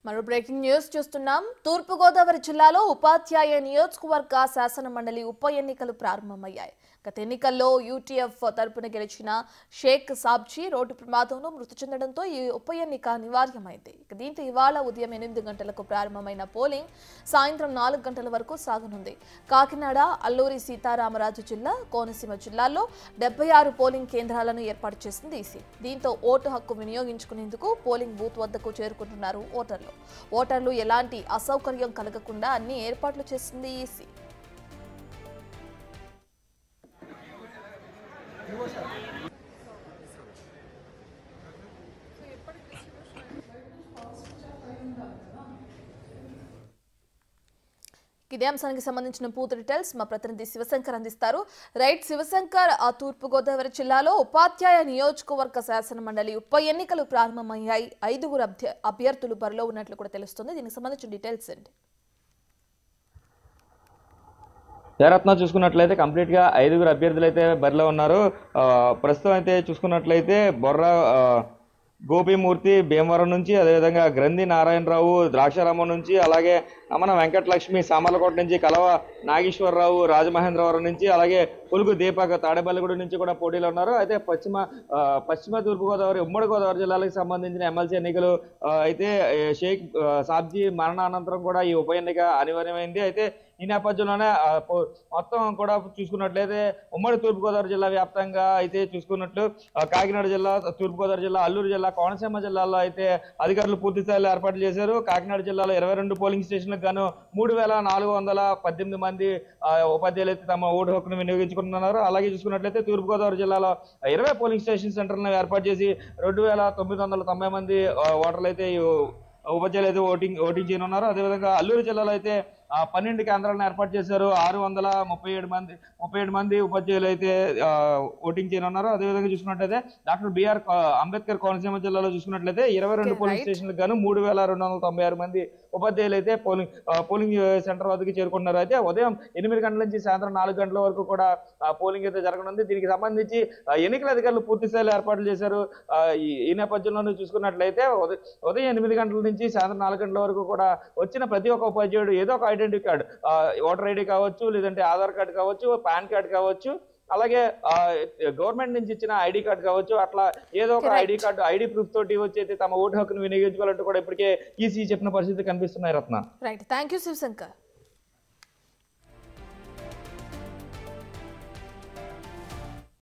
మరో breaking news చూస్తున్నాం. తూర్పు గోదావరి జిల్లాలో ఉపాధ్యాయ నియోజకవర్గ శాసన మండలి ఉప ఎన్నికలు ప్రారంభమయ్యాయి. గత ఎన్నికల్లో యూటీఎఫ్ తరపున గెలిచిన షేక్ సాబ్జీ రోడ్డు ప్రమాదంలో మృతి చెందడంతో ఈ ఉప ఎన్నిక అనివార్యమైంది. దీంతో ఇవాళ ఉదయం 8 గంటలకు ప్రారంభమైన పోలింగ్ సాయంత్రం 4 గంటల వరకు సాగనుంది. కాకినాడ, అల్లూరి సీతారామరాజు జిల్లా, కోనసీమ జిల్లాల్లో 76 పోలింగ్ కేంద్రాలను ఏర్పాటు చేసింది ఈసీ. దీంతో ఓటు హక్కు వినియోగించుకునేందుకు పోలింగ్ బూత్ వద్దకు చేరుకుంటున్నారు ఓటర్లు ఎలాంటి అసౌకర్యం కలగకుండా అన్ని ఏర్పాట్లు చేసింది ఈసీ. ఇదే అంశానికి సంబంధించిన పూర్తి డీటెయిల్స్ మా ప్రతినిధి శివశంకర్ అందిస్తారు. రైట్ శివశంకర్, ఆ తూర్పు గోదావరి జిల్లాలో ఉపాధ్యాయ నియోజకవర్గ శాసన మండలి ఉప ఎన్నికలు ప్రారంభమయ్యాయి. 5 అభ్యర్థులు బరిలో ఉన్నట్లు కూడా తెలుస్తుంది. దీనికి సంబంధించిన డీటెయిల్స్ ఏంటి? జయరత్న చూసుకున్నట్లయితే కంప్లీట్ గా 5 అభ్యర్థులు అయితే బరిలో ఉన్నారు. ప్రస్తుతం అయితే చూసుకున్నట్లయితే బొర్రా గోపీమూర్తి భీమవరం నుంచి, అదేవిధంగా గ్రంథి నారాయణరావు ద్రాక్షారామం నుంచి, అలాగే అమన వెంకటలక్ష్మి సామర్లకోట నుంచి, కలవ నాగేశ్వరరావు రాజమహేంద్రవరం నుంచి, అలాగే పులుగు దీపక్ తాడేపల్లిగూడ నుంచి కూడా పోటీలో ఉన్నారు. అయితే పశ్చిమ తూర్పుగోదావరి ఉమ్మడి గోదావరి జిల్లాలకు సంబంధించిన ఎమ్మెల్సీ ఎన్నికలు అయితే షేక్ సాబ్జీ మరణానంతరం కూడా ఈ ఉప ఎన్నిక అనివార్యమైంది. అయితే ఈ నేపథ్యంలోనే మొత్తం కూడా చూసుకున్నట్లయితే ఉమ్మడి తూర్పుగోదావరి జిల్లా వ్యాప్తంగా అయితే చూసుకున్నట్లు కాకినాడ జిల్లా, తూర్పుగోదావరి జిల్లా, అల్లూరు జిల్లా, కోనసీమ జిల్లాలో అయితే అధికారులు పూర్తి స్థాయిలో ఏర్పాట్లు చేశారు. కాకినాడ జిల్లాలో 22 పోలింగ్ స్టేషన్లకు గాను 3418 మంది ఉపాధ్యాయులు అయితే తమ ఓటు హక్కును వినియోగించుకుంటున్నారు. అలాగే చూసుకున్నట్లయితే తూర్పుగోదావరి జిల్లాలో 20 పోలింగ్ స్టేషన్ సెంటర్లను ఏర్పాటు చేసి 2990 మంది ఓటర్లు అయితే ఉపాధ్యాయులు అయితే ఓటింగ్ చేయనున్నారు. అదేవిధంగా అల్లూరు జిల్లాలో అయితే 12 కేంద్రాలను ఏర్పాటు చేశారు. 637 మంది ఉపాధ్యాయులు అయితే ఓటింగ్ చేయనున్నారు. అదేవిధంగా చూసుకున్నట్లయితే డాక్టర్ బిఆర్ అంబేద్కర్ కోనసీమ జిల్లాలో చూసుకున్నట్లయితే 22 పోలింగ్ స్టేషన్లకు గాను 3296 మంది ఉపాధ్యాయులు అయితే పోలింగ్ సెంటర్ వద్దకు చేరుకుంటున్నారు. అయితే ఉదయం 8 గంటల నుంచి సాయంత్రం 4 గంటల వరకు కూడా పోలింగ్ అయితే జరగనుంది. దీనికి సంబంధించి ఎన్నికల అధికారులు పూర్తి స్థాయిలో ఏర్పాట్లు చేశారు. ఈ నేపథ్యంలో చూసుకున్నట్లయితే ఉదయం 8 గంటల నుంచి సాయంత్రం 4 గంటల వరకు కూడా వచ్చిన ప్రతి ఒక్క ఉపాధ్యాయుడు ఏదో ఒక ఐడెంటిటీ కార్డు, ఓటర్ ఐడి కావచ్చు, లేదంటే ఆధార్ కార్డు కావచ్చు, పాన్ కార్డు కావచ్చు, అలాగే గవర్నమెంట్ నుంచి ఇచ్చిన ఐడి కార్డు కావచ్చు, అట్లా ఏదో ఒక ఐడి ప్రూఫ్ తోటి వచ్చి అయితే తమ ఓటు హక్కును వినియోగించుకోవాలంటూ కూడా ఇప్పటికే ఈసీ చెప్పిన పరిస్థితి కనిపిస్తున్నాయి. Ratna. Right, thank you Shivshankar.